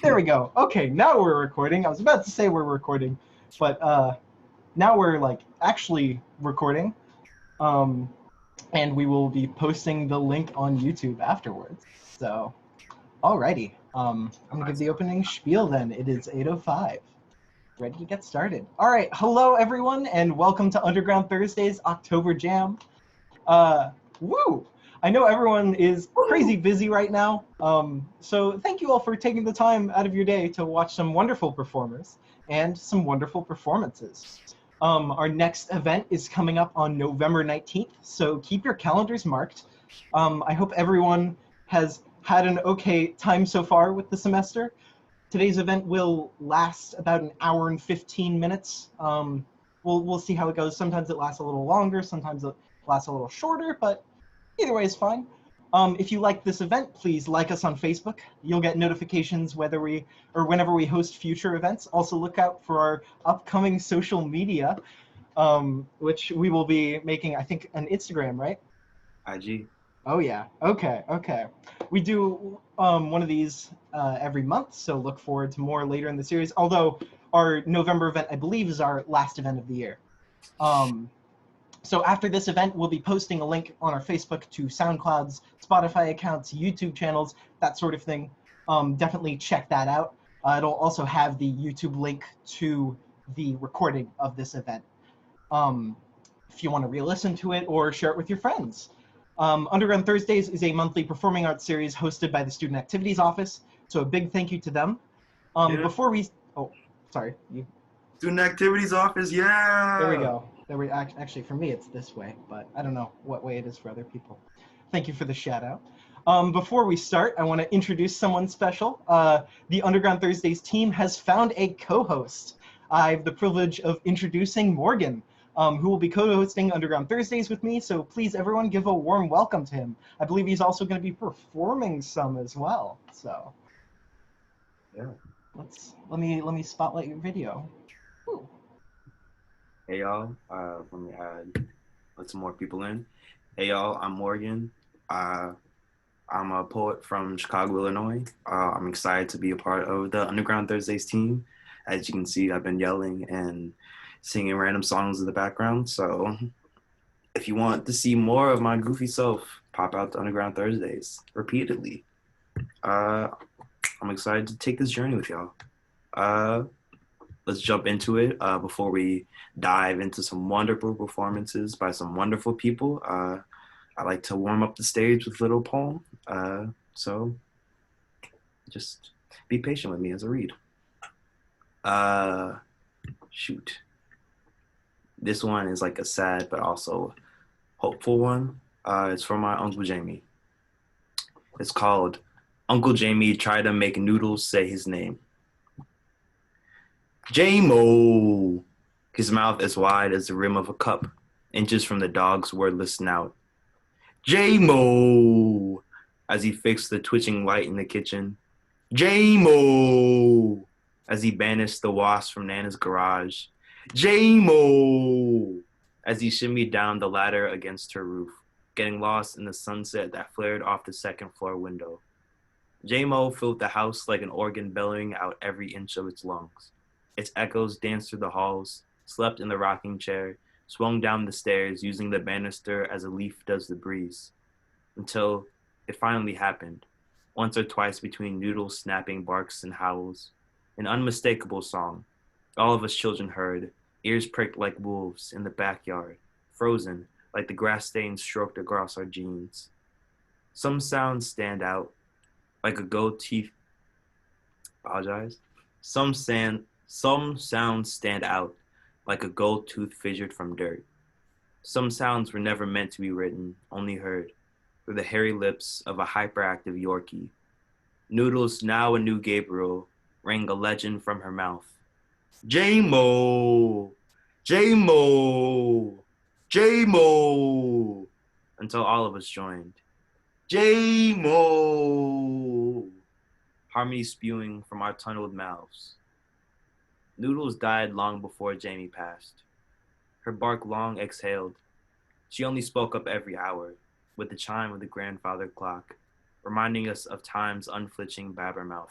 There we go. Okay, now we're recording. I was about to say we're recording, but now we're like actually recording. Um, and we will be posting the link on YouTube afterwards. So, alrighty. I'm gonna give the opening spiel then. It is 8:05. Ready to get started. All right. Hello, everyone, and welcome to Underground Thursdays October Jam. Uh, woo! I know everyone is crazy busy right now, so thank you all for taking the time out of your day to watch some wonderful performers and some wonderful performances. Our next event is coming up on November 19th, so keep your calendars marked. I hope everyone has had an okay time so far with the semester. Today's event will last about an hour and 15 minutes. We'll see how it goes. Sometimes it lasts a little longer, sometimes it lasts a little shorter, but either way is fine. If you like this event, please like us on Facebook. You'll get notifications whenever we host future events. Also look out for our upcoming social media, which we will be making, I think, an Instagram, right? IG. Oh yeah. Okay. We do one of these every month, so look forward to more later in the series. Although our November event, I believe, is our last event of the year. Um, so after this event, we'll be posting a link on our Facebook to SoundCloud's, Spotify accounts, YouTube channels, that sort of thing. Definitely check that out. It'll also have the YouTube link to the recording of this event. Um, if you want to re-listen to it or share it with your friends. Underground Thursdays is a monthly performing arts series hosted by the Student Activities Office, so a big thank you to them. Yeah. Before we, oh, sorry, Student activities office. there we Yeah. go. Actually, for me, it's this way, but I don't know what way it is for other people. Thank you for the shout out. Before we start, I want to introduce someone special. The Underground Thursdays team has found a co-host. I have the privilege of introducing Morgan, who will be co-hosting Underground Thursdays with me. So please, everyone, give a warm welcome to him. I believe he's also going to be performing some as well. So Yeah. let me spotlight your video. Ooh. Hey y'all. Let me let some more people in. Hey y'all. I'm Morgan. Uh, I'm a poet from Chicago, Illinois. I'm excited to be a part of the Underground Thursdays team. As you can see, I've been yelling and singing random songs in the background. So if you want to see more of my goofy self, pop out to Underground Thursdays repeatedly. Uh, I'm excited to take this journey with y'all. Uh, let's jump into it. Before we dive into some wonderful performances by some wonderful people, I like to warm up the stage with a little poem. So just be patient with me as I read. Uh, shoot. This one is like a sad but also hopeful one. It's from my Uncle Jamie. It's called Uncle Jamie Tried to Make Noodles Say His Name. J-Mo! His mouth as wide as the rim of a cup, inches from the dog's wordless snout. J-Mo! As he fixed the twitching light in the kitchen. J-Mo! As he banished the wasp from Nana's garage. J-Mo! As he shimmied down the ladder against her roof, getting lost in the sunset that flared off the second floor window. J-Mo filled the house like an organ bellowing out every inch of its lungs. Its echoes danced through the halls, slept in the rocking chair, swung down the stairs using the banister as a leaf does the breeze. Until it finally happened, once or twice between noodles snapping barks and howls. An unmistakable song. All of us children heard, ears pricked like wolves in the backyard, frozen like the grass stains stroked across our jeans. Some sounds stand out, like a gold teeth. Apologize. Some sounds stand out, like a gold tooth fissured from dirt. Some sounds were never meant to be written, only heard, through the hairy lips of a hyperactive Yorkie. Noodles, now a new Gabriel, rang a legend from her mouth. J-Mo! J-Mo! J-Mo! Until all of us joined. J-Mo! Harmony spewing from our tunneled mouths. Noodles died long before Jamie passed. Her bark long exhaled. She only spoke up every hour, with the chime of the grandfather clock, reminding us of time's unflinching blabbermouth.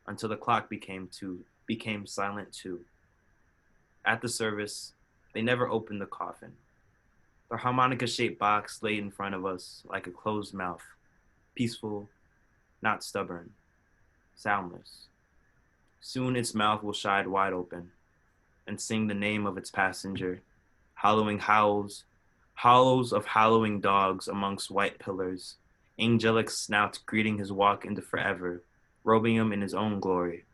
until the clock became silent too. At the service, they never opened the coffin. The harmonica-shaped box lay in front of us like a closed mouth, peaceful, not stubborn, soundless. Soon its mouth will shide wide open and sing the name of its passenger, hollowing hollows of howling dogs amongst white pillars, angelic snouts greeting his walk into forever, robing him in his own glory.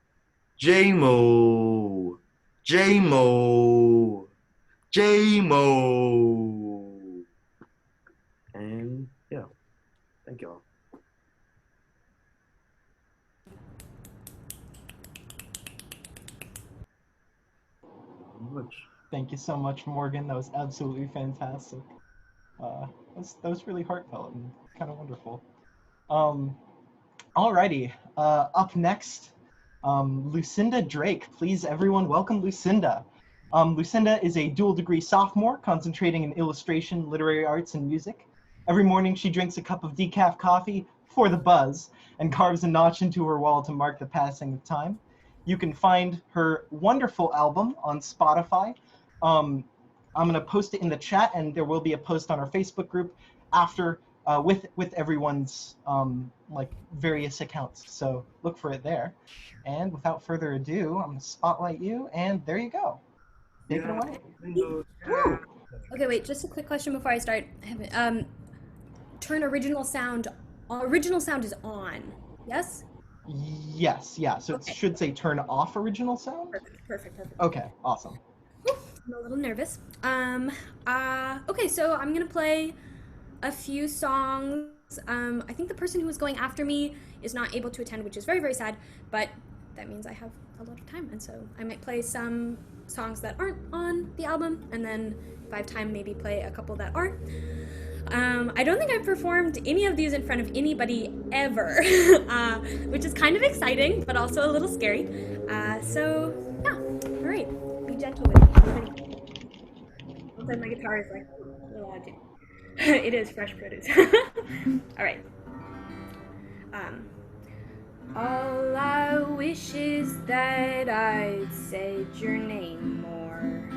J-Mo! J-Mo! J-Mo! And yeah, thank y'all. Much. Thank you so much, Morgan. That was absolutely fantastic. That was really heartfelt and kind of wonderful. Alrighty. Up next, Lucinda Drake. Please, everyone, welcome Lucinda. Lucinda is a dual degree sophomore concentrating in illustration, literary arts, and music. Every morning she drinks a cup of decaf coffee for the buzz and carves a notch into her wall to mark the passing of time. You can find her wonderful album on Spotify. I'm going to post it in the chat, and there will be a post on our Facebook group after with everyone's like various accounts. So look for it there. And without further ado, I'm going to spotlight you, and there you go. Take it away. Woo! Okay, wait, just a quick question before I start. Turn original sound is on, yes? Yes, yeah. So Okay. it should say turn off original sound. Perfect. Okay, awesome. I'm a little nervous. Okay, so I'm gonna play a few songs. I think the person who was going after me is not able to attend, which is very, very sad, but that means I have a lot of time, and so I might play some songs that aren't on the album, and then if I have time, maybe play a couple that are. I don't think I've performed any of these in front of anybody ever, which is kind of exciting, but also a little scary. So, yeah, all right, be gentle with me. Also, my guitar is like a little odd too. It is fresh produce. All right. All I wish is that I'd said your name more.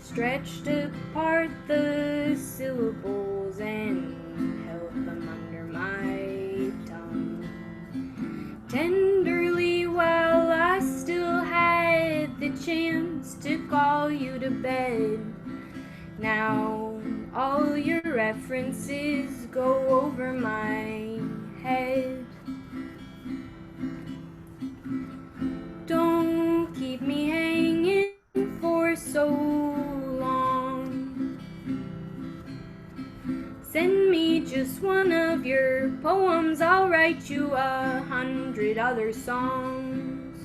Stretched apart the syllables and held them under my tongue. Tenderly while I still had the chance to call you to bed. Now all your references go over my head. Don't keep me hanging for so long. Send me just one of your poems, I'll write you 100 other songs.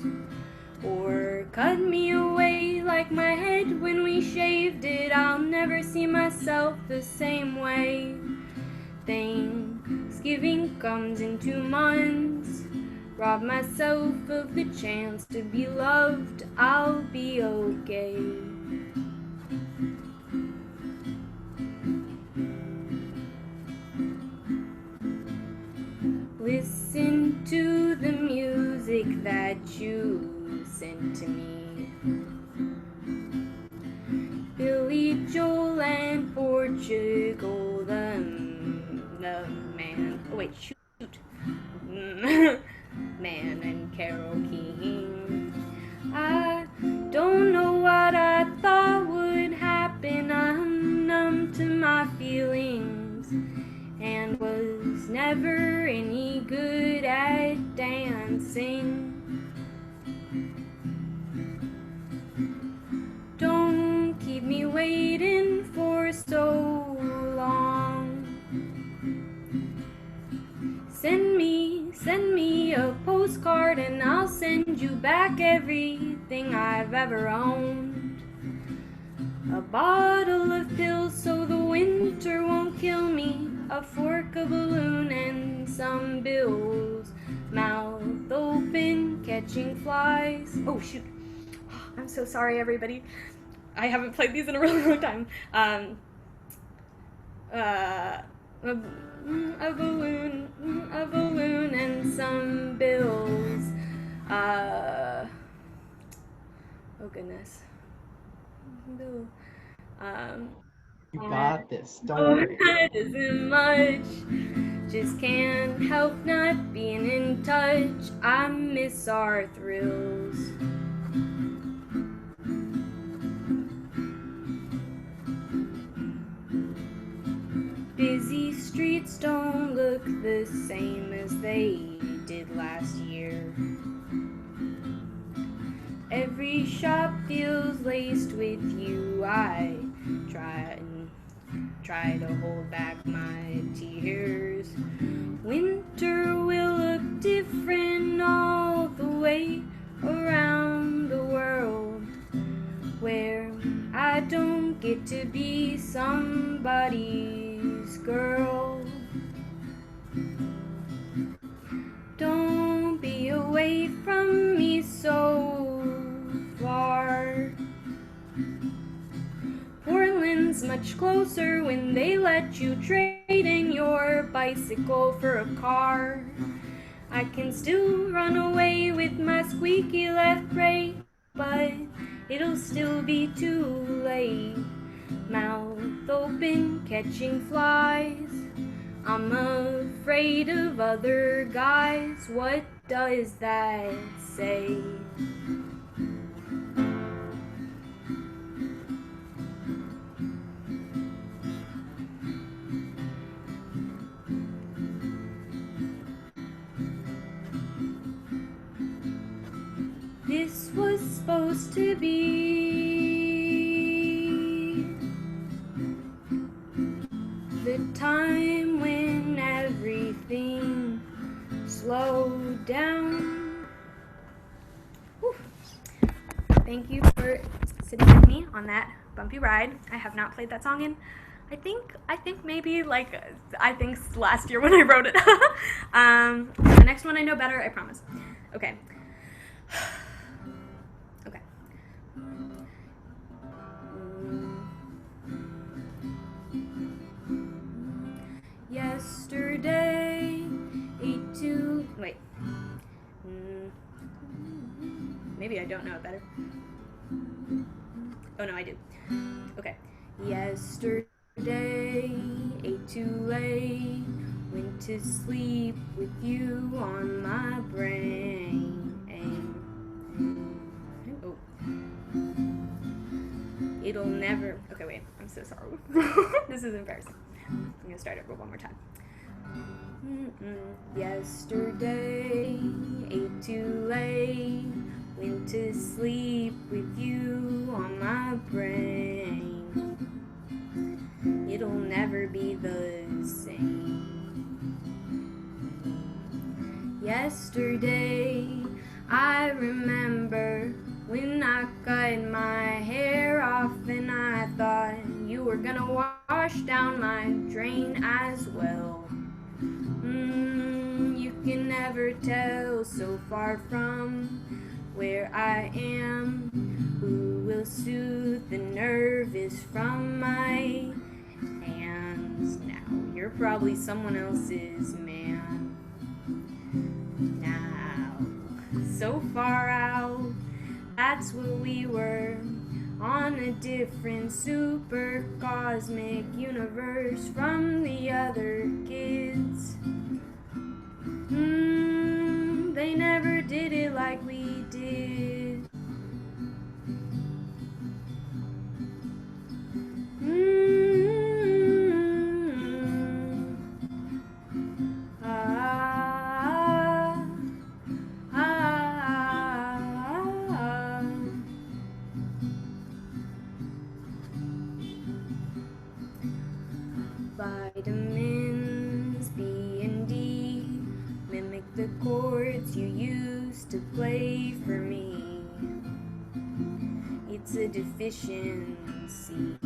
Or cut me away like my head when we shaved it, I'll never see myself the same way. Thanksgiving comes in 2 months. Rob myself of the chance to be loved, I'll be okay. Listen to the music that you sent to me. Billy Joel and Portugal, the man. Oh wait, shoot. Man and Carole King. I don't know what I thought would happen. I'm numb to my feelings and was never any good at dancing. Don't keep me waiting for so long. Send me a postcard and I'll send you back everything I've ever owned. A bottle of pills so the winter won't kill me, a fork, a balloon, and some bills. Mouth open, catching flies. Oh shoot. I'm so sorry, everybody. I haven't played these in a really long time. A balloon goodness. You got this. Don't worry. That isn't much. Just can't help not being in touch. I miss our thrills. Busy streets don't look the same as they did last year. Every shop feels laced with you. I try to hold back my tears. Winter will look different all the way around the world, where I don't get to be somebody's girl. Don't be away from me so far. Portland's much closer when they let you trade in your bicycle for a car. I can still run away with my squeaky left brake, but it'll still be too late. Mouth open, catching flies. I'm afraid of other guys. What does that say? This was supposed to be the time when everything slowed down. Whew. Thank you for sitting with me on that bumpy ride. I have not played that song in, I think maybe last year when I wrote it. The next one I know better, I promise. Okay. Okay. Yesterday, wait. Maybe I don't know it better. Oh no, I do. Okay. Yesterday, ate too late, went to sleep with you on my brain. Oh. It'll never. Okay, wait. I'm so sorry. This is embarrassing. I'm gonna start over one more time. Yesterday, ate too late, went to sleep with you on my brain. It'll never be the same. Yesterday, I remember when I cut my hair off and I thought you were gonna wash down my drain as well. You can never tell so far from where I am. Who will soothe the nervous from my hands? Now you're probably someone else's man. Now, so far out, that's what we were, on a different super cosmic universe from the other kids. They never did it like we did. Vitamins B and D mimic the chords you used to play for me. It's a deficiency.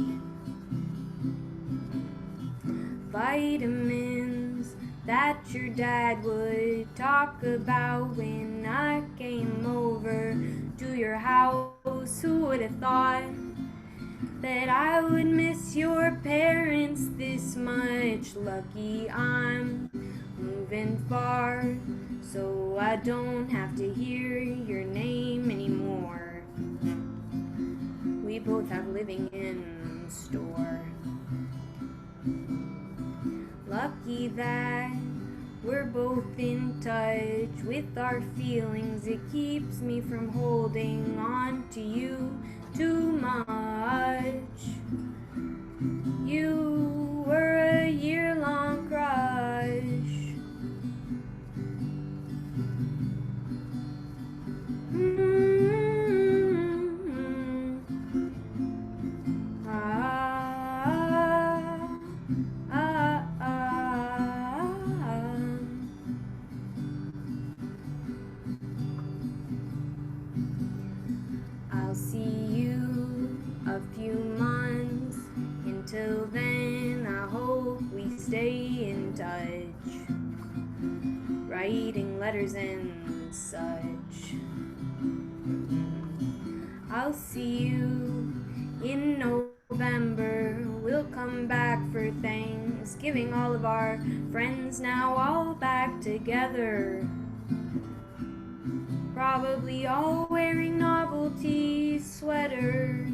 Vitamins that your dad would talk about when I came over to your house. Who would have thought that I would miss your parents this much? Lucky I'm moving far, so I don't have to hear your name anymore. we both have living in store. Lucky that we're both in touch with our feelings. It keeps me from holding on to you too much. You were a year-long crush. I'll see you a few months. Until then, I hope we stay in touch, writing letters and such. I'll see you in November. We'll come back for Thanksgiving. All of our friends now all back together. Probably all wearing novelty sweaters.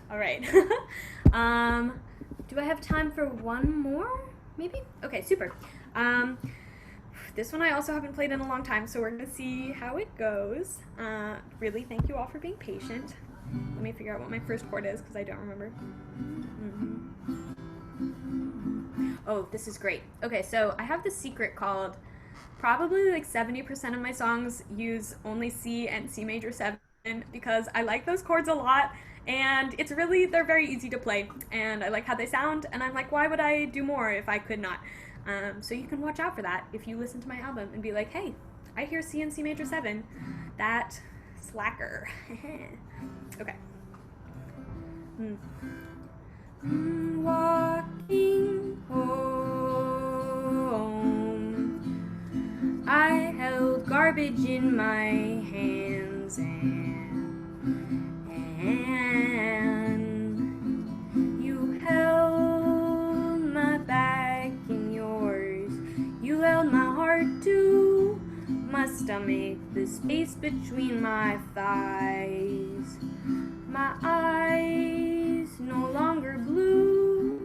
All right. Do I have time for one more? Maybe? Okay, super. This one I also haven't played in a long time, so we're gonna see how it goes. Really, thank you all for being patient. Let me figure out what my first chord is, because I don't remember. Oh, this is great. Okay, so I have this secret called, probably like 70% of my songs use only C and C major 7, because I like those chords a lot, and it's really, they're very easy to play, and I like how they sound, and I'm like, why would I do more if I could not? So you can watch out for that if you listen to my album and be like, hey, I hear C and C major 7. That slacker. Okay. Walking home, I held garbage in my hands, and you held my back in yours. You held my heart too, my stomach, the space between my thighs. My eyes no longer blue,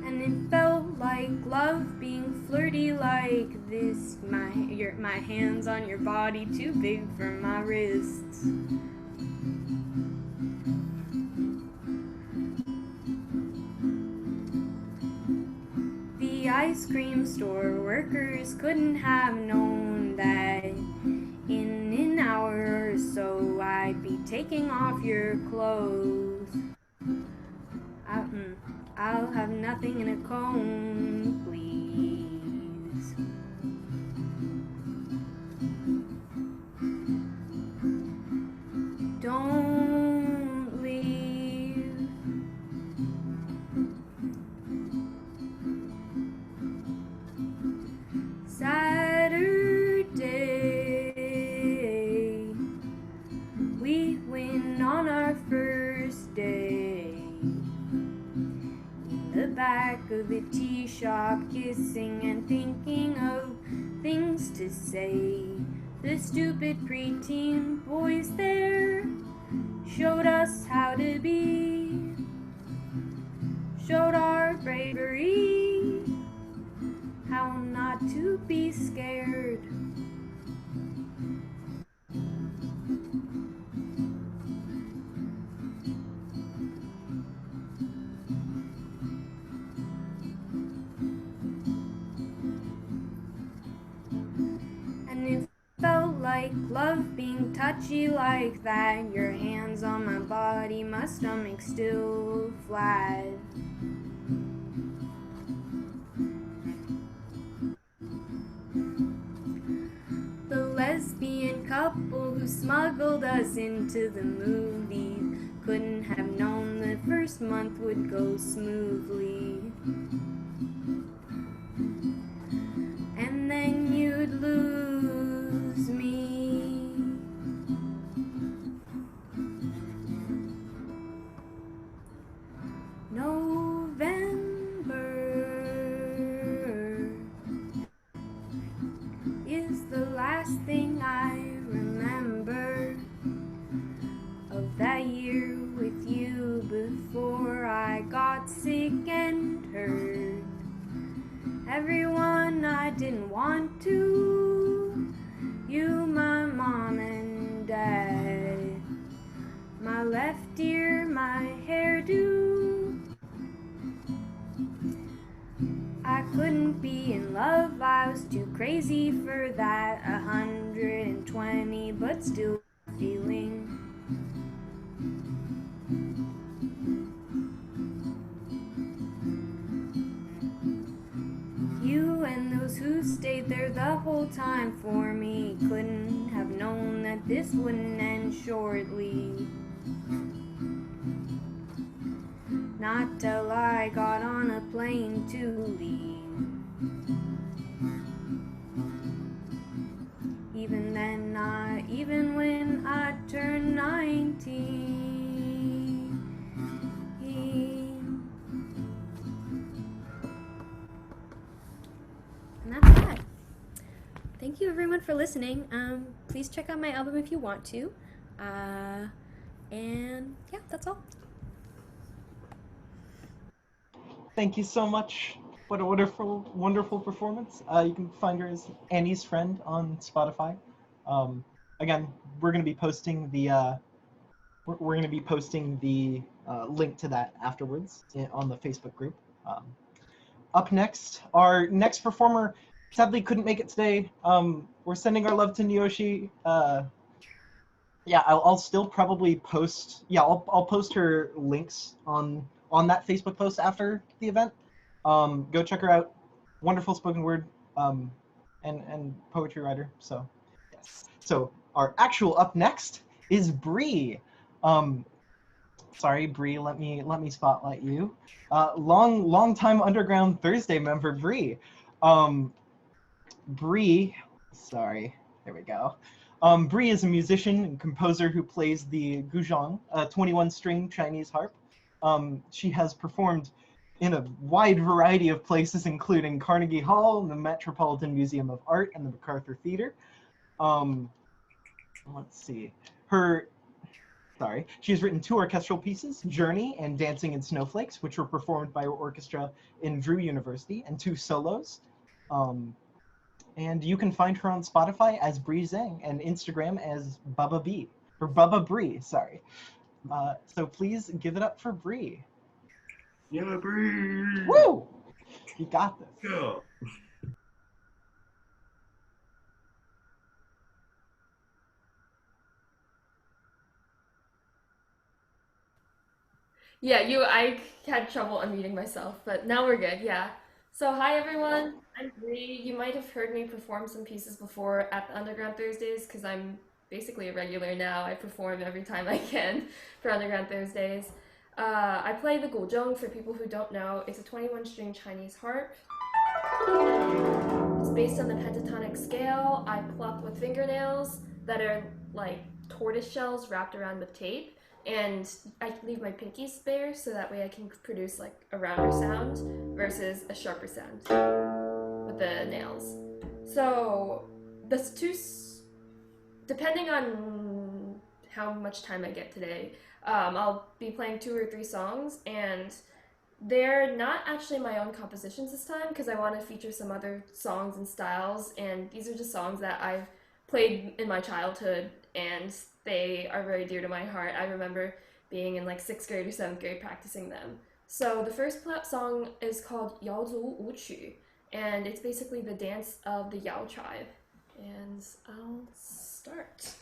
and it felt like love being flirty like this. My hands on your body, too big for my wrists. The ice cream store workers couldn't have known that in an hour or so I'd be taking off your clothes. I'll have nothing in a cone, please. Don't leave. Saturday, we went on our first day. In the back of the tea shop, kissing and thinking of things to say. The stupid preteen boys there showed us how to be, showed our bravery, how not to be scared. And it felt like love being touchy like that. Your hands on my body, my stomach still flat. The lesbian couple who smuggled us into the movies couldn't have known the first month would go smoothly. then you'd lose me. November is the last thing I remember of that year with you before I got sick and hurt. Everyone I didn't want to, you, my mom and dad, my left ear, my hairdo. I couldn't be in love, I was too crazy for that. 120, but still feeling. You and those who stayed there the whole time for me couldn't have known that this wouldn't end shortly. Not till I got on a plane to leave. Even then, not even when I turned 19. And that's that. Thank you everyone for listening. Please check out my album if you want to. And yeah, that's all. Thank you so much. What a wonderful, wonderful performance. You can find her as Annie's Friend on Spotify. Again, we're going to be posting the link to that afterwards on the Facebook group. Up next, our next performer sadly couldn't make it today. We're sending our love to Niyoshi. Yeah, I'll still probably post. Yeah, I'll post her links on that Facebook post after the event. Go check her out. Wonderful spoken word and poetry writer. So yes. So our actual up next is Bree. Sorry, Bree. Let me spotlight you. Long time Underground Thursday member Bree. Bree. Sorry. There we go. Bree is a musician and composer who plays the guzheng, a 21-string Chinese harp. She has performed in a wide variety of places, including Carnegie Hall, the Metropolitan Museum of Art, and the MacArthur Theater. Let's see. She has written 2 orchestral pieces, Journey and Dancing in Snowflakes, which were performed by her orchestra in Drew University, and 2 solos. And you can find her on Spotify as Bree Zhang and Instagram as Bubba B, or Bubba Bree, sorry. So please give it up for Bree. Yeah, Bree! Woo! You got this. Go. Yeah, I had trouble unmuting myself, but now we're good, yeah. So, hi everyone, I'm Bree. You might have heard me perform some pieces before at the Underground Thursdays because I'm basically a regular now. I perform every time I can for Underground Thursdays. I play the guzheng for people who don't know. It's a 21-string Chinese harp. It's based on the pentatonic scale. I pluck with fingernails that are like tortoise shells wrapped around with tape. And I leave my pinkies bare so that way I can produce like a rounder sound versus a sharper sound with the nails. So that's depending on how much time I get today, I'll be playing 2 or 3 songs, and they're not actually my own compositions this time because I want to feature some other songs and styles, and these are just songs that I've played in my childhood, and they are very dear to my heart. I remember being in like 6th grade or 7th grade practicing them. So the first song is called Yao Zu Wu Qu, and it's basically the dance of the Yao tribe. And I'll start.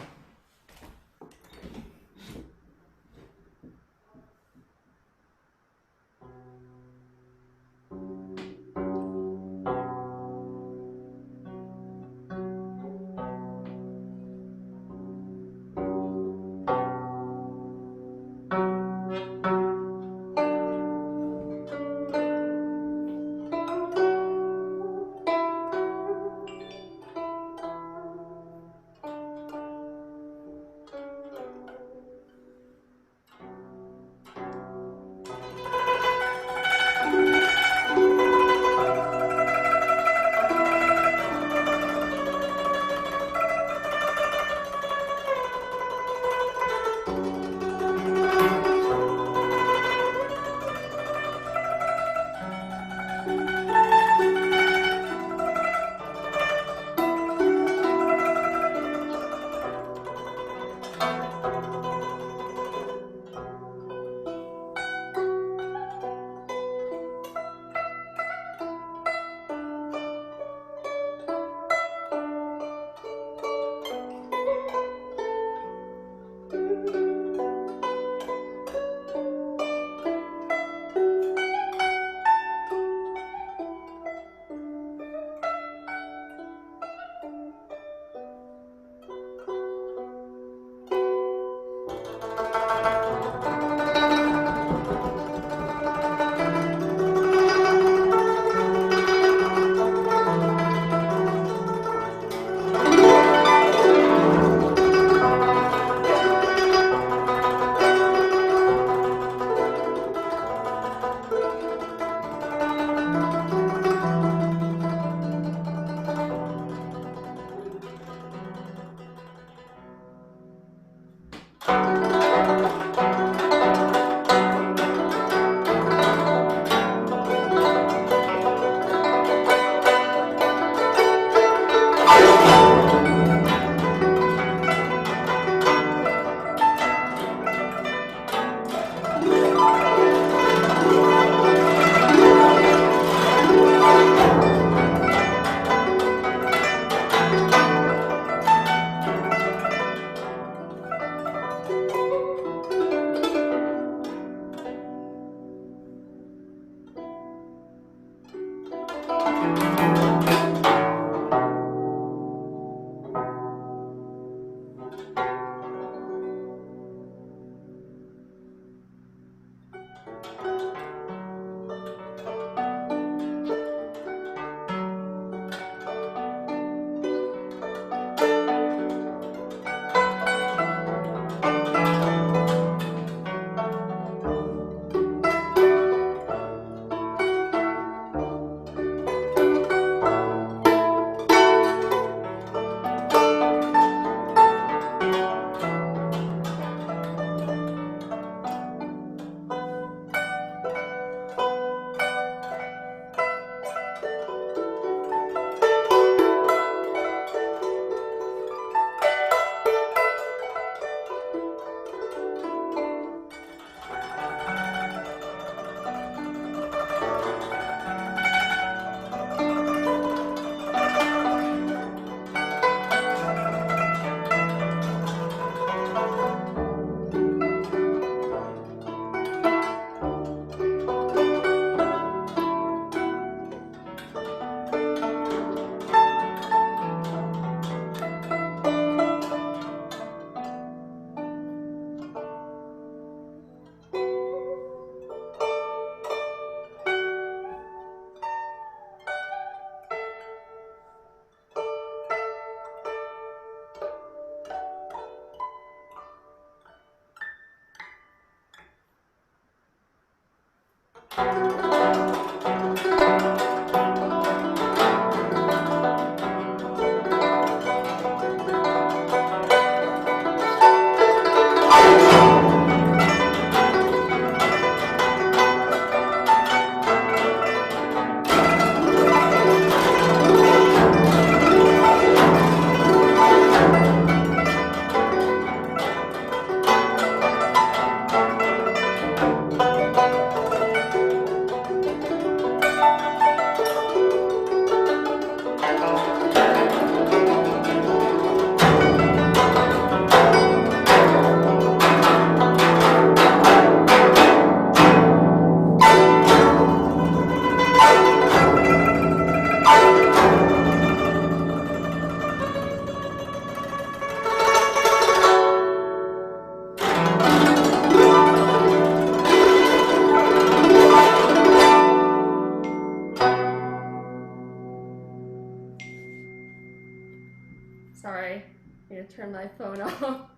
Sorry, I'm gonna turn my phone off.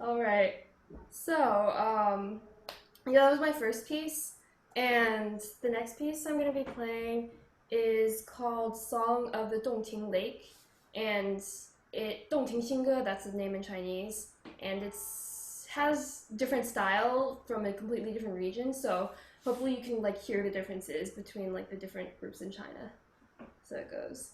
All right. So, yeah, that was my first piece, and the next piece I'm gonna be playing is called "Song of the Dongting Lake," and Dongting Xingge, that's the name in Chinese, and has different style from a completely different region. So hopefully you can like hear the differences between like the different groups in China. So it goes.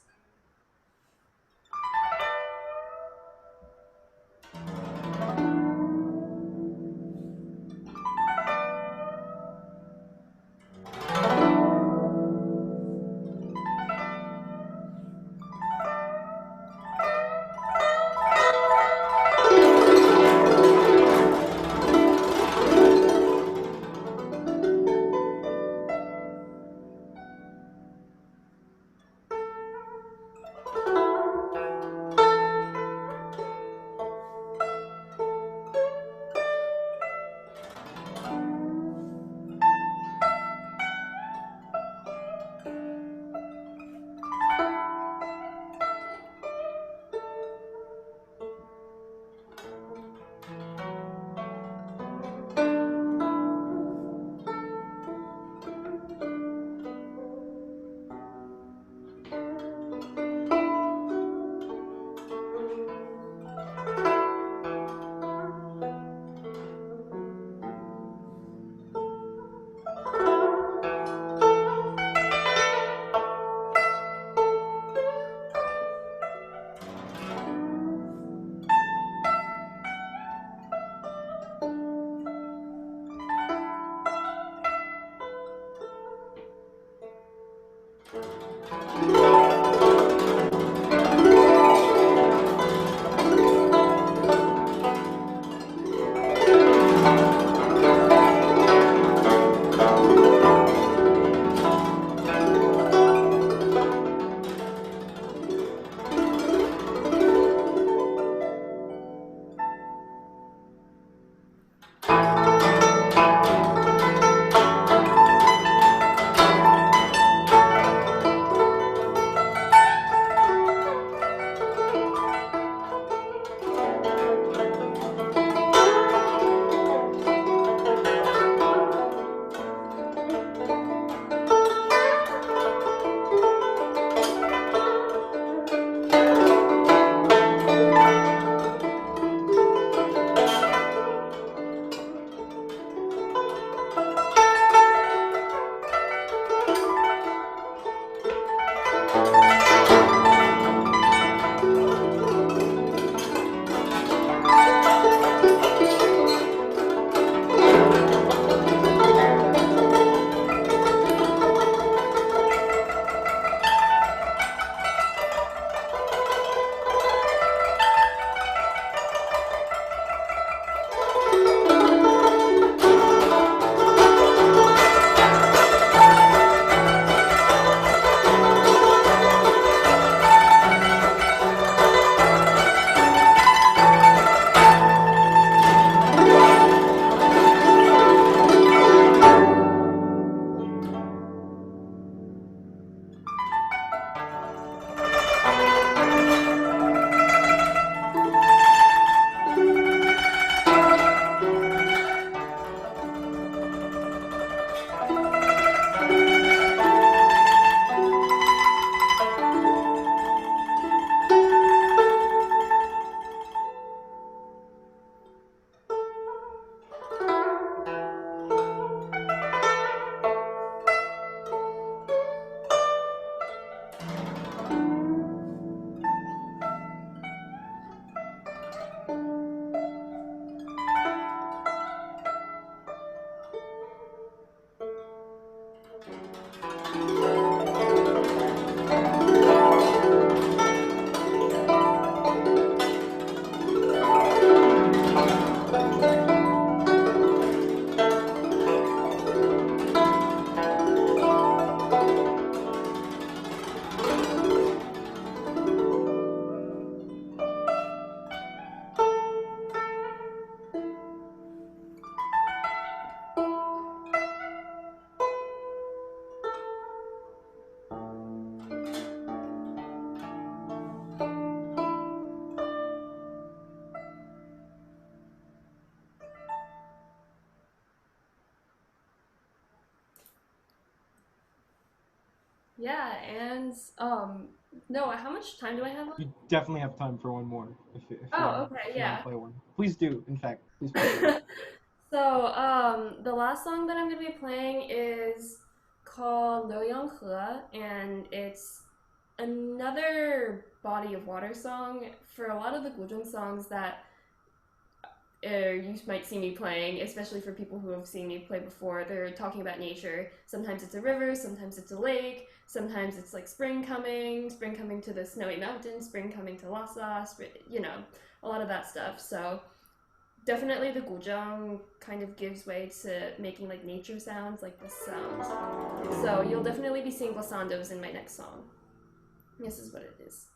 Yeah, and Noah, how much time do I have left? You definitely have time for one more Oh, if okay, you want to yeah. play one. Please do. In fact, please play. So, the last song that I'm gonna be playing is called Liu He, and it's another body of water song. For a lot of the Guzheng songs that you might see me playing, especially for people who have seen me play before, they're talking about nature. Sometimes it's a river, sometimes it's a lake, sometimes it's like spring coming to the snowy mountains, spring coming to Lhasa, you know, a lot of that stuff. So definitely the guzheng kind of gives way to making like nature sounds, like this sound. So you'll definitely be seeing glissandos in my next song. This is what it is.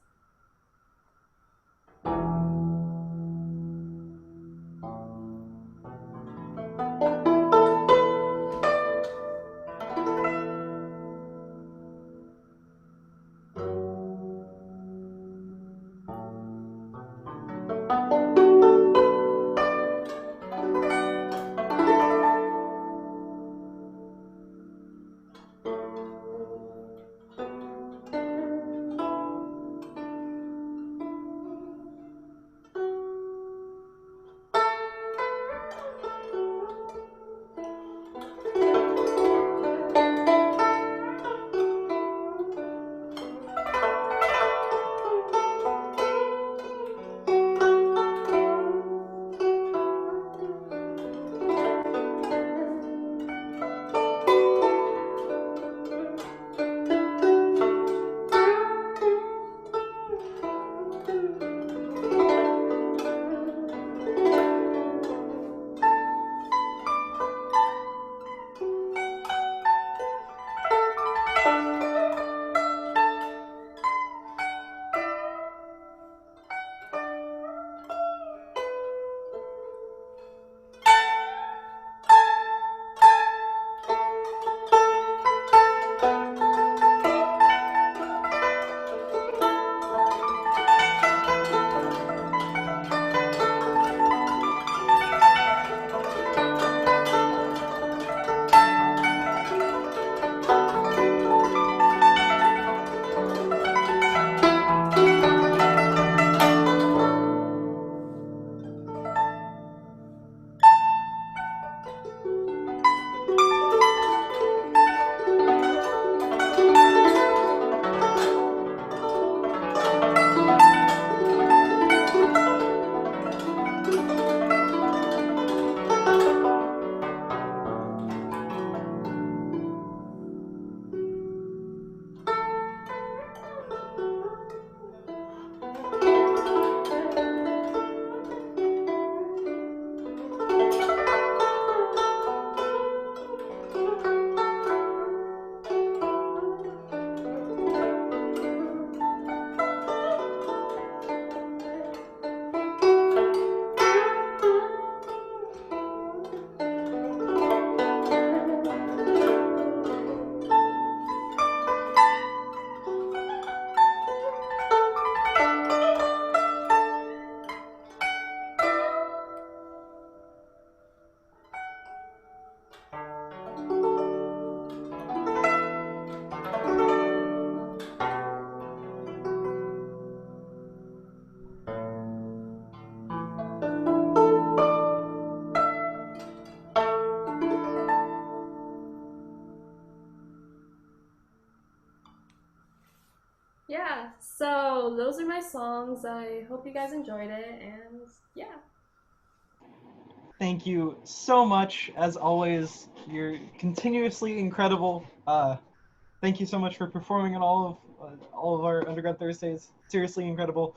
Yeah, so those are my songs. I hope you guys enjoyed it, and yeah. Thank you so much, as always. You're continuously incredible. Thank you so much for performing on all of our Underground Thursdays. Seriously incredible.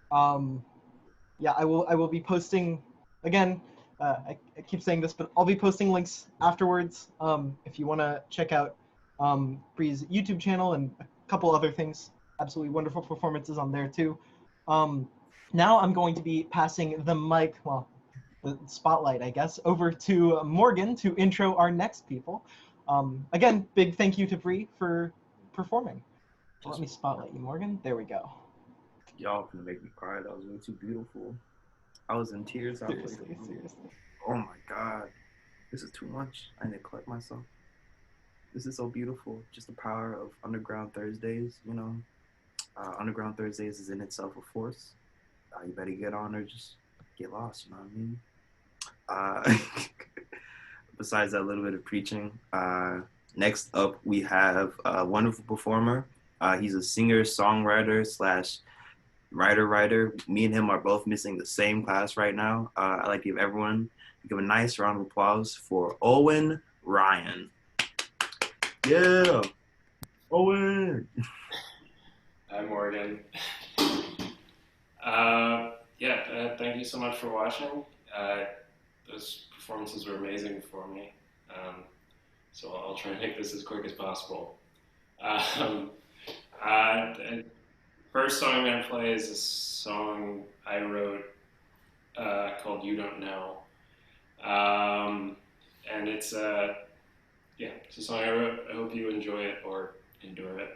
Um, yeah, I will be posting again. I keep saying this, but I'll be posting links afterwards. If you want to check out Bree's YouTube channel and a couple other things, absolutely wonderful performances on there too. Now I'm going to be passing the mic, well, the spotlight, I guess, over to Morgan to intro our next people. Again, big thank you to Bree for performing. Let me spotlight you, Morgan. There we go. Y'all gonna make me cry. That was way too beautiful. I was in tears. Seriously. Oh my god, this is too much. I need to collect myself. This is so beautiful. Just the power of Underground Thursdays, you know. Underground Thursdays is in itself a force. You better get on or just get lost, you know what I mean? Besides that little bit of preaching, next up we have a wonderful performer. He's a singer, songwriter slash writer. Me and him are both missing the same class right now. I'd like to give a nice round of applause for Owen Ryan. Yeah, Owen. Hi, Morgan. Thank you so much for watching. Those performances were amazing for me. So I'll try and make this as quick as possible. The first song I'm going to play is a song I wrote called You Don't Know. And it's a song I wrote. I hope you enjoy it or endure it.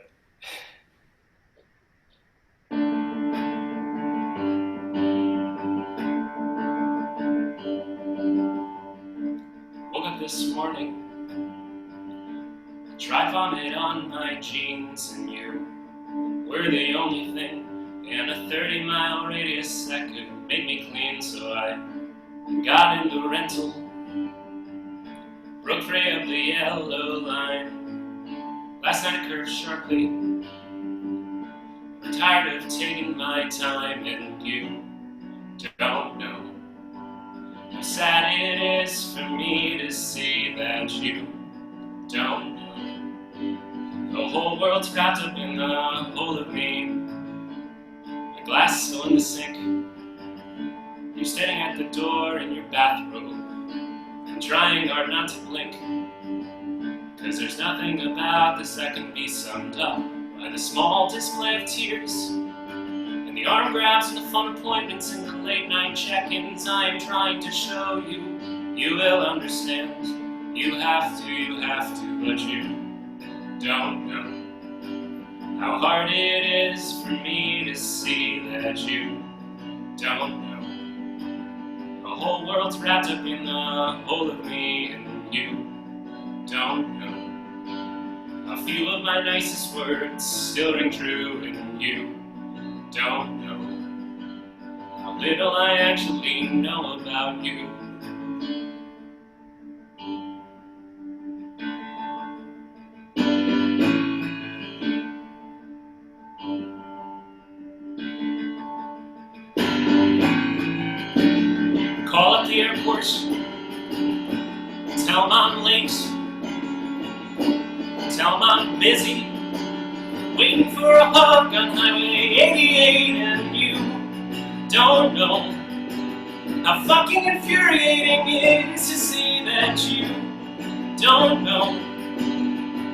Woke up this morning, dry vomit on my jeans, and you were the only thing in a 30-mile radius that could make me clean. So I got in the rental, broke free of the yellow line. Last night curved sharply, I'm tired of taking my time, and you don't know how sad it is for me to see that you don't know. The whole world's wrapped up in the whole of me. My glass still in the sink. You're standing at the door in your bathrobe and trying hard not to blink. 'Cause there's nothing about this that can be summed up by the small display of tears and the arm grabs and the phone appointments and the late night check-ins. I am trying to show you, you will understand. You have to, but you don't know how hard it is for me to see that you don't know. The whole world's wrapped up in the whole of me, and you don't know. A few of my nicest words still ring true, and you don't know how little I actually know about you. Call up the airport, tell 'em I'm late, tell 'em I'm busy, waiting for a hug on Highway 88, and you don't know how fucking infuriating it is to see that you don't know.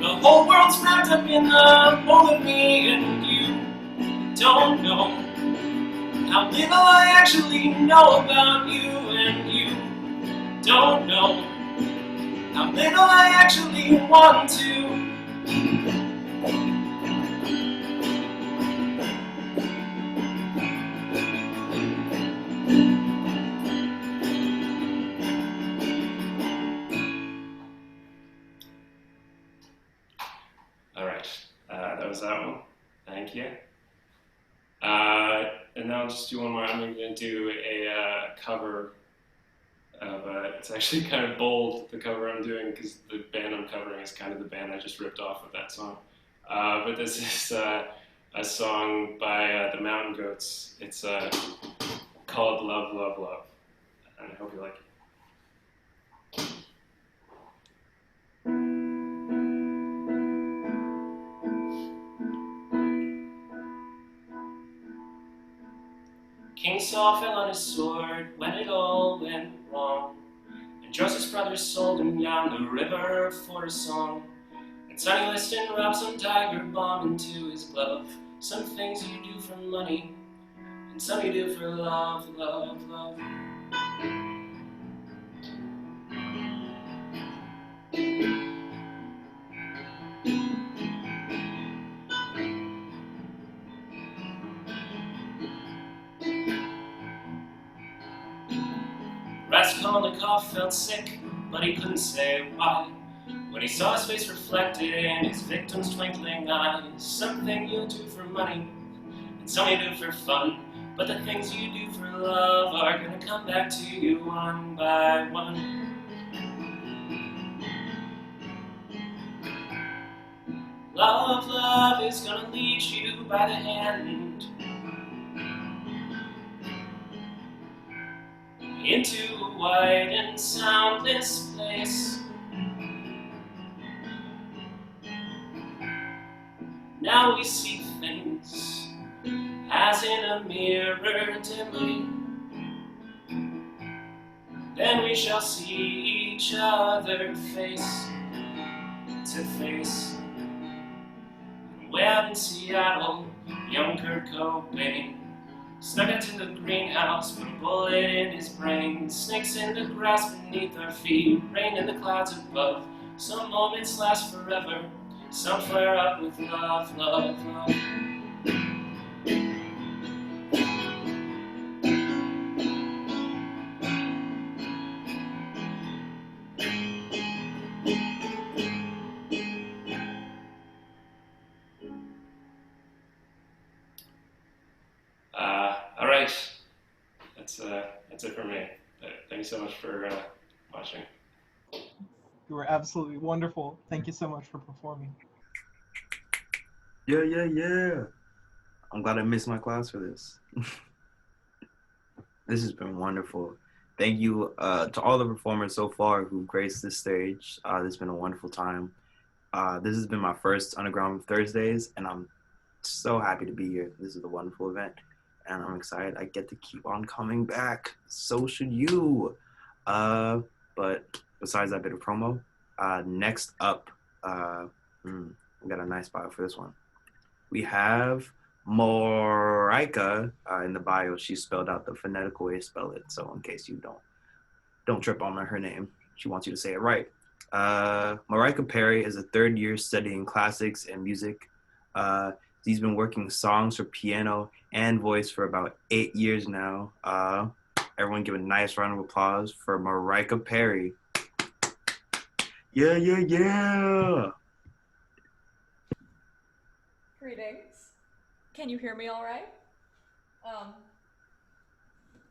The whole world's wrapped up in the whole of me, and you don't know how little I actually know about you, and you don't know how little I actually want to. All right, that was that one. Thank you. And now I'll just do one more. I'm going to do a cover of, it's actually kind of bold, the cover I'm doing, because the band I'm covering is kind of the band I just ripped off of that song. But this is a song by the Mountain Goats. It's called Love, Love, Love. And I hope you like it. King Saul fell on his sword when it all went wrong, and Joseph's brothers sold him down the river for a song. And Sonny Liston wrapped some tiger bomb into his glove. Some things you do for money, and some you do for love, love, love. Raskolnikov felt sick, but he couldn't say why. When he saw his face reflected in his victim's twinkling eyes, something you'll do for money, and some you do for fun, but the things you do for love are gonna come back to you one by one. Love is gonna lead you by the hand into a wide and soundless place. Now we see things as in a mirror dimly. Then we shall see each other face to face. Way out in Seattle, young Kurt Cobain snuck into the greenhouse, put a bullet in his brain. Snakes in the grass beneath our feet, rain in the clouds above. Some moments last forever, some flare up with love, love, love. All right, that's it for me. Thank you so much for watching. You were absolutely wonderful. Thank you so much for performing. Yeah. I'm glad I missed my class for this. This has been wonderful. Thank you to all the performers so far who graced this stage. This has been a wonderful time. This has been my first Underground Thursdays, and I'm so happy to be here. This is a wonderful event, and I'm excited I get to keep on coming back. So should you. But besides that bit of promo, next up, we got a nice bio for this one. We have Morika in the bio. She spelled out the phonetical way to spell it. So in case you don't trip on her name, she wants you to say it right. Morika Perry is a third year studying classics and music. He's been working songs for piano and voice for about 8 years now. Everyone give a nice round of applause for Morika Perry. Yeah. Greetings. Can you hear me all right?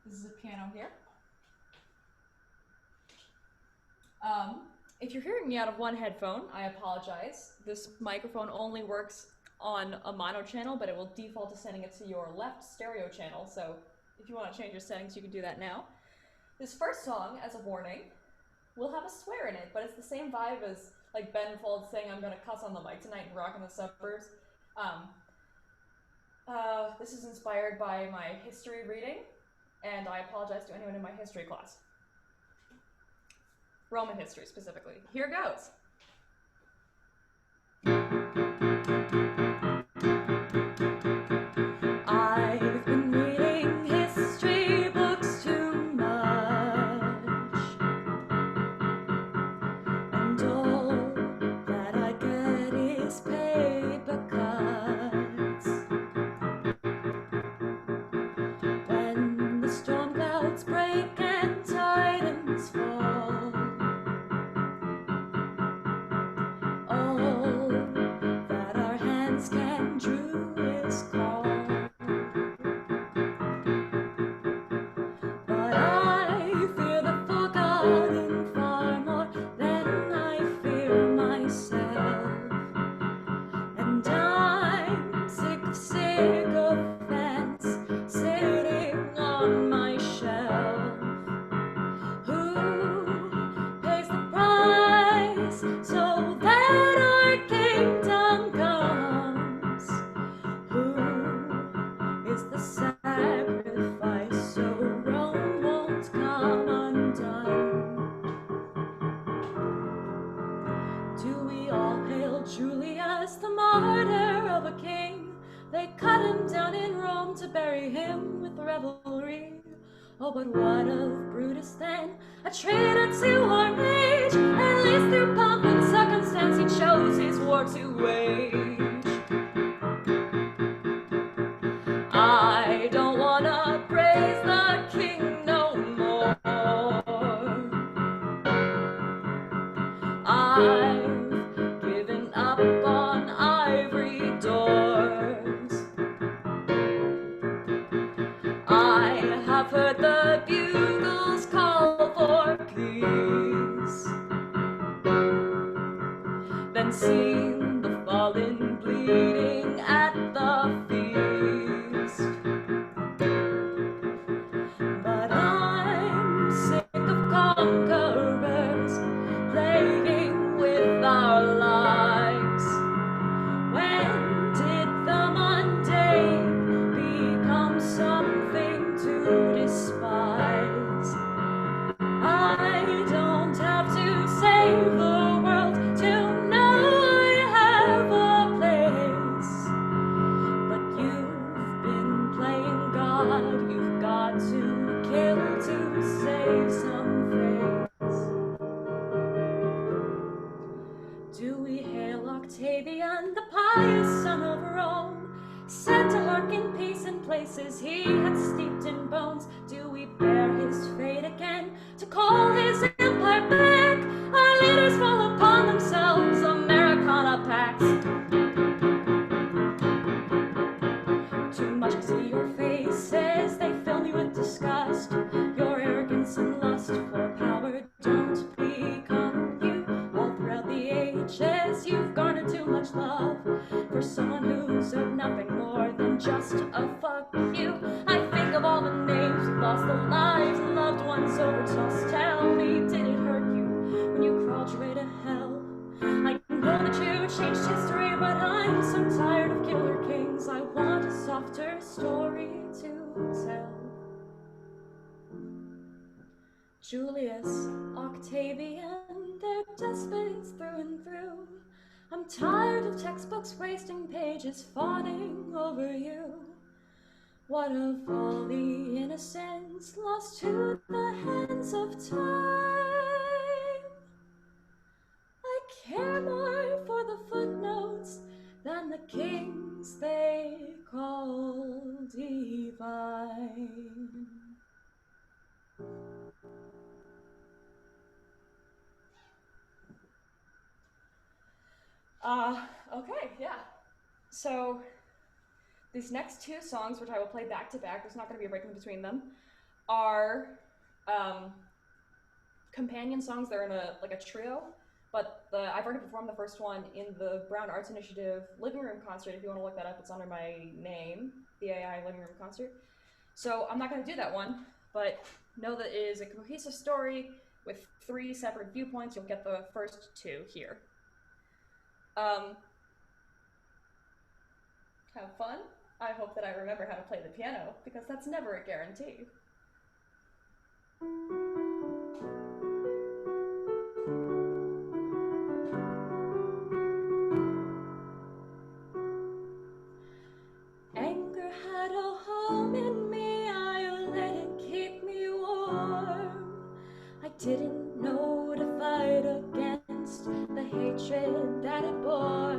This is a piano here. If you're hearing me out of one headphone, I apologize. This microphone only works on a mono channel, but it will default to sending it to your left stereo channel, so if you want to change your settings, you can do that now. This first song, as a warning, will have a swear in it, but it's the same vibe as like Ben Folds saying I'm gonna cuss on the mic tonight and rock in the suburbs. This is inspired by my history reading, and I apologize to anyone in my history class. Roman history, specifically. Here goes. I've been reading history books too much, and all that I get is paper cuts. When the storm clouds break and titans fall, all that our hands can drew is called. But I fear the forgotten far more than I fear myself. And I'm sick of sycophants sitting on my shelf. Who pays the price so that our kingdom comes? Who is the sacrifice so Rome won't come undone? Do we all hail Julius, the martyr of a king? They cut him down in Rome to bury him with revelry. Oh, but what of Brutus then? A traitor to our age. At least through pomp and circumstance he chose his war to wage. I don't wanna praise the king no more. I and seen the fallen bleeding at the feast. But I'm sick of conquerors playing with our lives. When did the mundane become something to despise? I don't have to save the world to know I have a place. But you've been playing God, you've got to kill to save some face. Do we hail Octavian, the pious son of Rome, sent to lurk in peace in places he had steeped in bones? Do we bear his fate again, to call his empire back? Our leaders fall upon themselves, Americana pacts. Too much to see your faces, they fill me with disgust. Your arrogance and lust for power don't become you. All throughout the ages, you've garnered too much love for someone who's earned nothing more than just a fuck you. I think of all the names who lost their lives and loved ones overdosed. Tell me, did it hurt you when you crawled your way to hell? I know that you changed history, but I'm so tired of killer kings. I want a softer story to tell. Julius, Octavian, they're despots through and through. I'm tired of textbooks wasting pages fawning over you. What of all the innocence lost to the hands of time? I care more for the footnotes than the kings they call divine. Okay, yeah. So these next two songs, which I will play back to back, there's not going to be a break in between them, are companion songs. They're in a trio, but I've already performed the first one in the Brown Arts Initiative Living Room Concert. If you want to look that up, it's under my name, the AI Living Room Concert. So I'm not going to do that one, but know that it is a cohesive story with 3 separate viewpoints. You'll get the first 2 here. Have fun. I hope that I remember how to play the piano, because that's never a guarantee. Anger had a home in me, I let it keep me warm. I didn't know to fight against the hatred that it bore.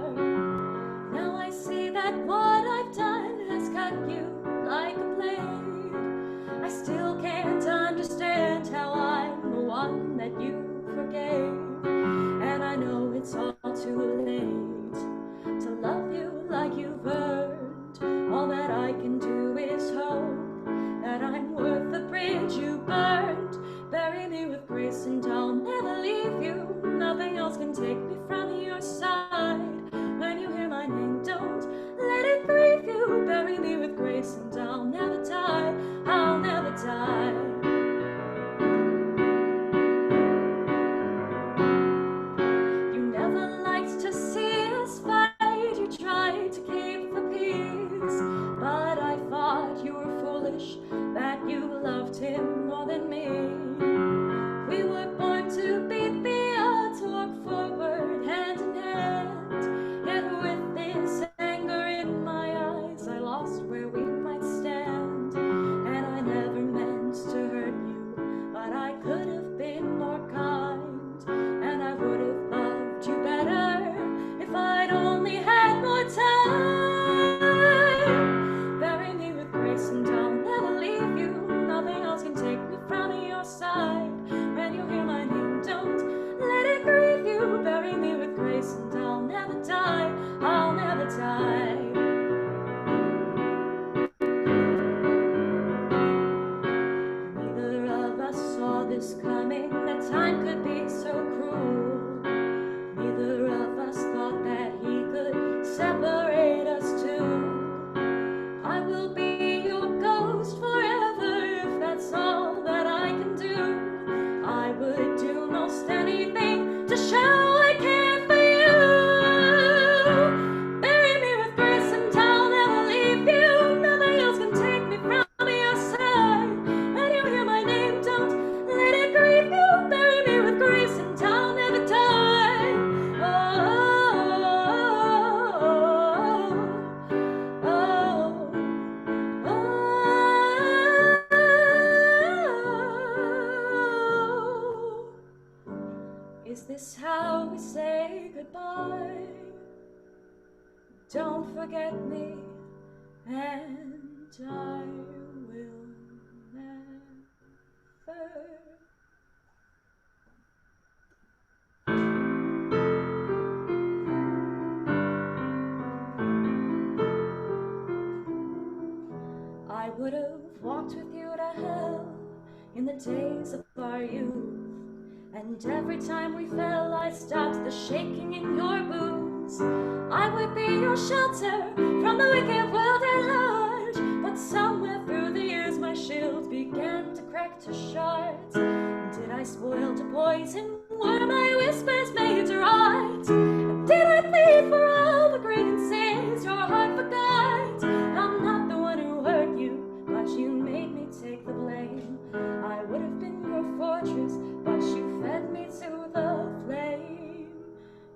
Now I see that what I've done has cut you like a blade. I still can't understand how I'm the one that you forgave. And I know it's all too late to love you like you've earned. All that I can do is hope that I'm worth the bridge you burned. Bury me with grace and I'll never leave you. Nothing else can take me from your side. Is this how we say goodbye? Don't forget me, and I will never. I would have walked with you to hell in the days of our youth. And every time we fell, I stopped the shaking in your boots. I would be your shelter from the wicked world at large. But somewhere through the years, my shield began to crack to shards. Did I spoil to poison? Were my whispers made to rot? Did I plead for all the grievances your heart forgot? I'm not the one who hurt you, but you made me take the blame. I would have been your fortress, but you fed me to the flame.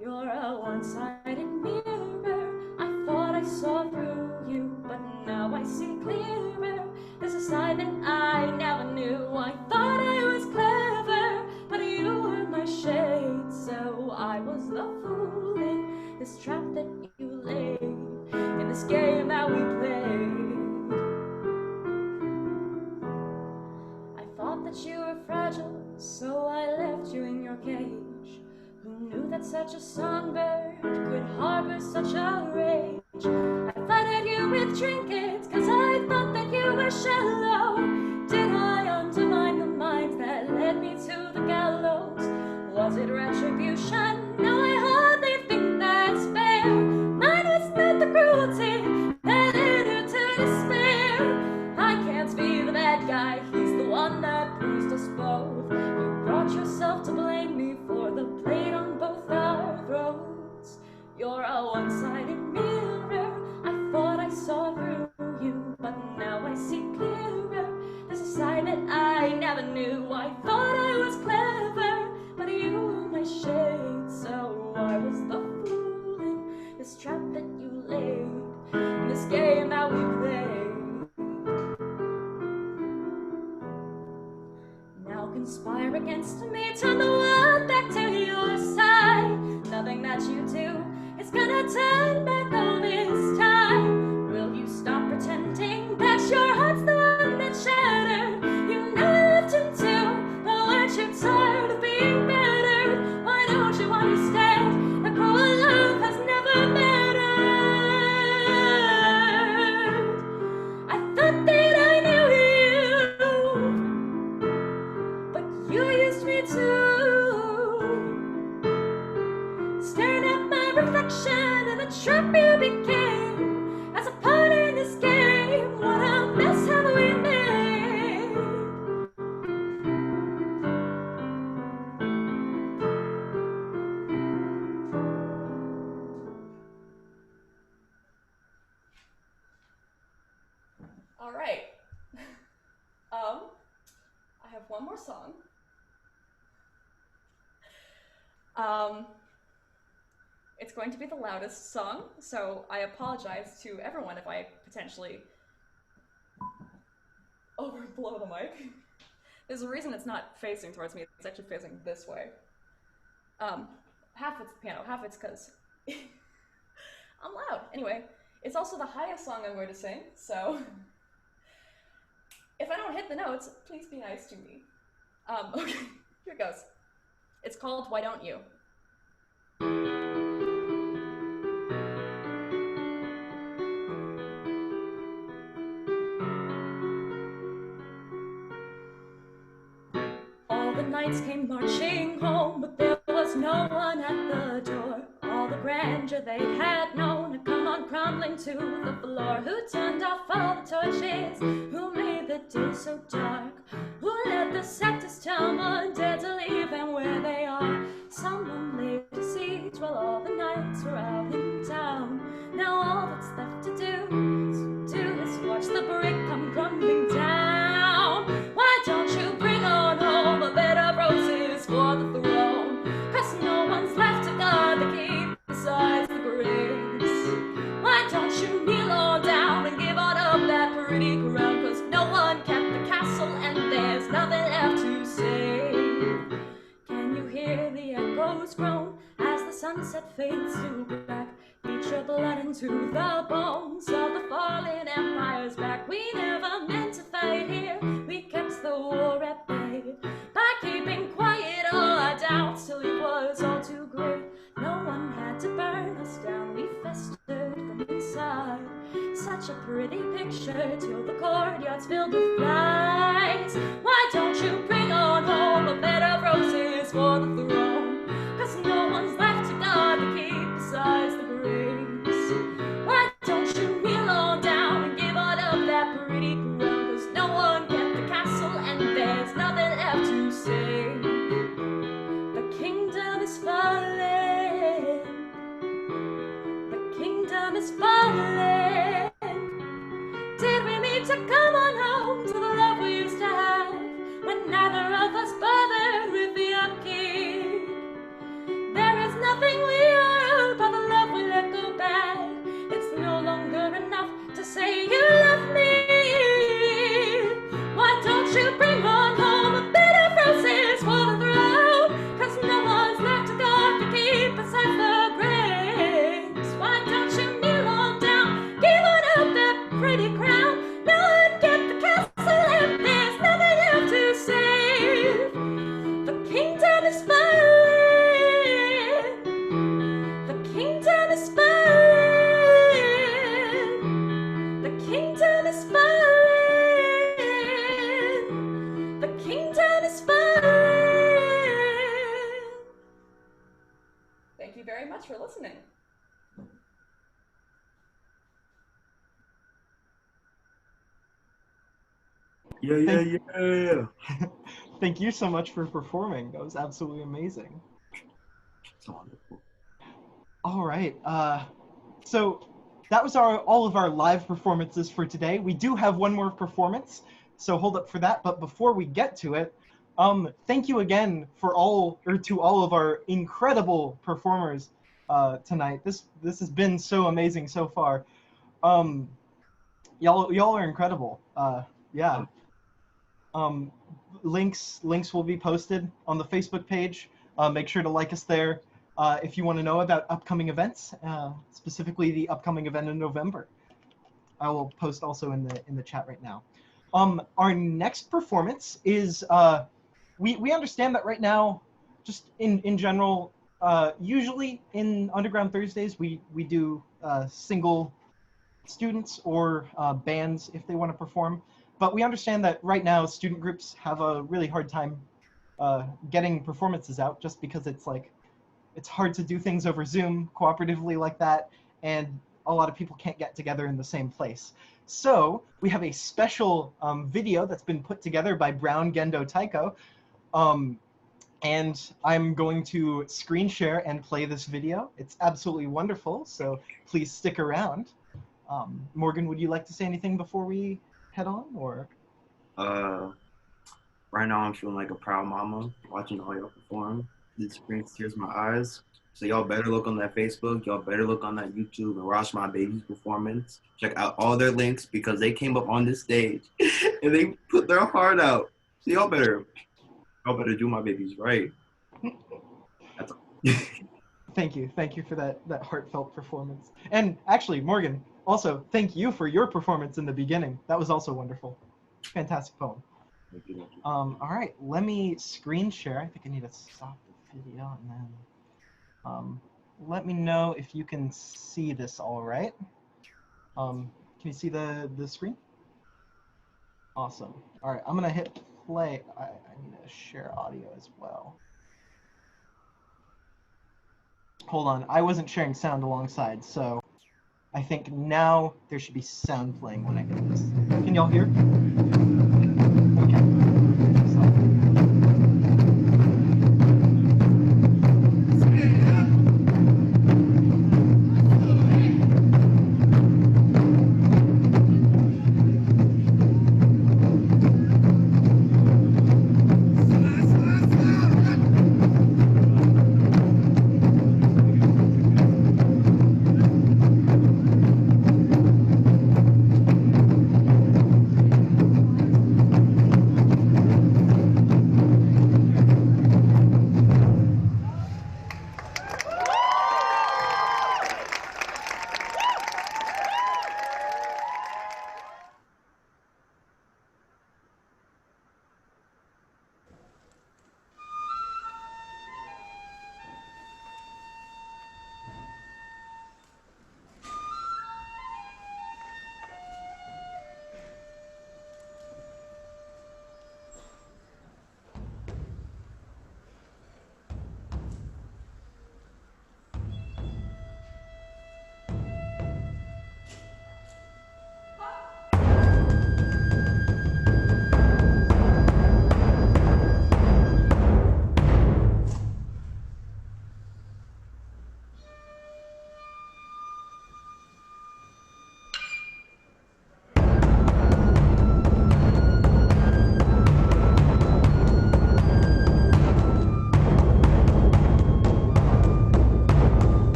You're a one-sided mirror. I thought I saw through you, but now I see clearer. There's a side that I never knew. I thought I was clever, but you were my shade. So I was the fool in this trap that you laid, in this game that we played. I thought that you were fragile, so I left you in your cage. Who knew that such a songbird could harbor such a rage? I flooded you with trinkets, cause I thought that you were shallow. Did I undermine the mind that led me to the gallows? Was it retribution? No, I hardly think that's fair. Mine was not the cruelty that led her to despair. I can't be the bad guy, he's the one that bruised us both. You brought yourself to blame me for the blade on both our throats. You're a one-sided mirror. I thought I saw through you, but now I see clearer. There's a side that I never knew. I thought I was clever, but you were my shade. So I was the fool in this trap that you laid, in this game that we played. Now conspire against me, turn the world back to your side. Nothing that you do is gonna turn back all this time. Will you stop pretending that your heart's the one that shattered? You know I loved him too, but weren't you tired of being battered? Why don't you understand that cruel love has never mattered? I thought that I knew you, but you used me too. Staring at my reflection in the trap you became. As a pawn in this game, what a mess have we made? All right. I have one more song. It's going to be the loudest song, so I apologize to everyone if I potentially overblow the mic. There's a reason it's not facing towards me, it's actually facing this way. Half it's the piano, half it's because I'm loud. Anyway, it's also the highest song I'm going to sing, so if I don't hit the notes, please be nice to me. Okay, here it goes. It's called Why Don't You? All the knights came marching home, but there was no one at the door. All the grandeur they had known had come on crumbling to the floor. Who turned off all the torches? Who made the day so dark? Who let the sectors tumble, dared to leave them where they are? Someone laid a siege while all the knights were out in town. Now all that's left to do is watch the brick come crumbling down. Why don't you bring on home a bed of roses for the throne? 'Cause no one's left to guard the keep besides the bricks. Why don't you kneel on down and give on up that pretty crown? 'Cause no one kept the castle and there's nothing left to say. Can you hear the echo rose grown as the sunset fades to black. Beat your blood into the bones of the fallen empire's back. We never meant to fight here, we kept the war at bay by keeping quiet all our doubts till it was all too great. No one had to burn us down, we festered from inside. Such a pretty picture till the courtyard's filled with flies. Why don't you bring on home a bed of roses for the throne? 'Cause no one's left to guard the keep besides the graves. Why don't you kneel on down and give all of that pretty crown? 'Cause no one kept the castle and there's nothing left to say. The kingdom is falling. The kingdom is falling. Did we mean to come on home to the love we used to have when neither of us bothered with the upkeep? There is nothing we are but the love we let go bad. It's no longer enough to say you love me. Why don't you bring on home a bed of roses for the throne? 'Cause no one's left to guard the keep besides the graves. Why don't you kneel on down, give on up that pretty crown? No one get the castle and there's nothing left to save. The kingdom is falling. The kingdom is falling. The kingdom is falling. The kingdom is falling. Thank you very much for listening. Yeah. Thank you so much for performing. That was absolutely amazing. It's wonderful. All right. So that was all of our live performances for today. We do have one more performance, so hold up for that. But before we get to it, thank you again to all of our incredible performers tonight. This has been so amazing so far. Y'all are incredible. Yeah. Links will be posted on the Facebook page. Make sure to like us there if you want to know about upcoming events, specifically the upcoming event in November. I will post also in the chat right now. Our next performance is we understand that right now, just in general, usually in Underground Thursdays we do single students or bands if they want to perform. But we understand that right now student groups have a really hard time getting performances out just because it's hard to do things over Zoom cooperatively like that, and a lot of people can't get together in the same place. So we have a special video that's been put together by Brown Gendo Taiko, and I'm going to screen share and play this video. It's absolutely wonderful, so please stick around. Morgan, would you like to say anything before we head on, or? Right now I'm feeling like a proud mama watching all y'all perform. It brings tears to my eyes. So y'all better look on that Facebook, y'all better look on that YouTube and watch my baby's performance. Check out all their links because they came up on this stage and they put their heart out. So y'all better do my babies right. That's all. Thank you for that heartfelt performance. And actually, Morgan, also thank you for your performance in the beginning. That was also wonderful. Fantastic poem. Thank you. All right, let me screen share. I think I need to stop the video and then let me know if you can see this all right. Can you see the screen? Awesome. All right, I'm gonna hit play. I need to share audio as well. Hold on, I wasn't sharing sound alongside, so I think now there should be sound playing when I get this. Can y'all hear? Okay.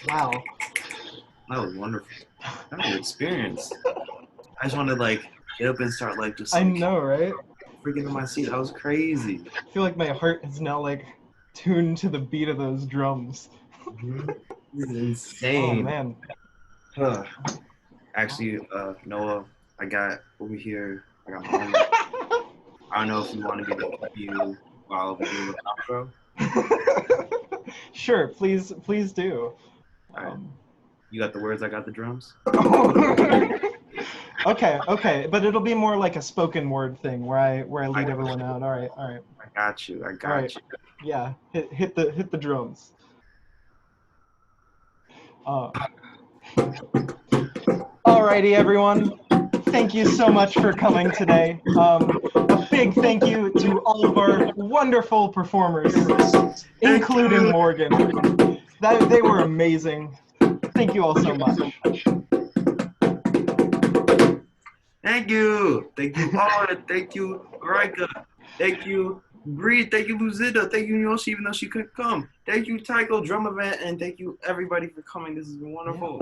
Wow. That was wonderful. That was an experience. I just wanted to like get up and start like just I like, know, right? freaking in my seat. That was crazy. I feel like my heart is now like tuned to the beat of those drums. This is Oh insane. man. Ugh. Actually, Noah, I got over here. I got my own. I don't know if you want me to keep you while we do the outro. Sure, please do. Alright. You got the words, I got the drums. Okay, but it'll be more like a spoken word thing where I lead everyone out. All right. I got you. Alright. Yeah, hit the drums. Alrighty, everyone. Thank you so much for coming today. A big thank you to all of our wonderful performers, including Morgan. They were amazing. Thank you all so much. Thank you. Thank you, Paula. Thank you, Rika. Thank you, Bree. Thank you, Luzinda. Thank you, Yoshi, even though she couldn't come. Thank you, Tycho Drum Event, and thank you, everybody, for coming. This has been wonderful.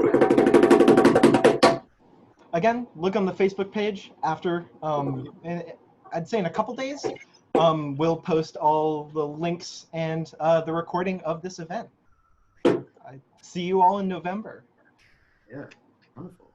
Again, look on the Facebook page after, and I'd say in a couple days, we'll post all the links and the recording of this event. I see you all in November. Yeah, wonderful.